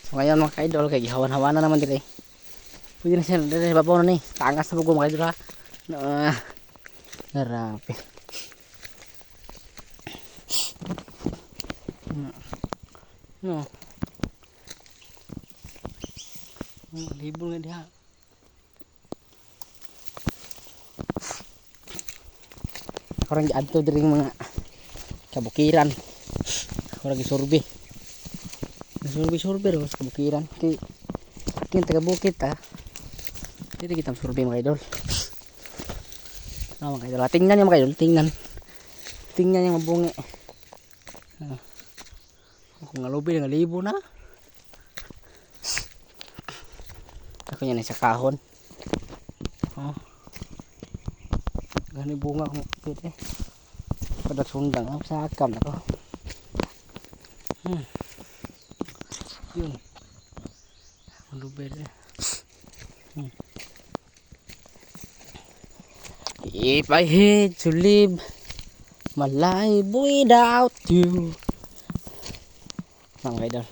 So ngayon mga ka-idol, kay gihawan-hawan na naman dire. Pwede na siya, dire babaw na ni. Taangas na bugo mga ka-idol ha. Narapi. No. Libur nga diha. Orang giadto diri mga kabukiran. Orang gisurbi. Surbi ro sa kabukiran. Kay taga bukid ta. Dili kita surbi mga idol. Mga idol, tingnan niyo mga idol, tingnan. Tingnan yung mabungi. Kung ngalubi nga libo na. Ako yan sa kahon. Oh. Gani bunga kung pwede. Pada sundang ako sa akam na ko. Yun. Ngalubi na. If I had to live my life without you. Mga idol.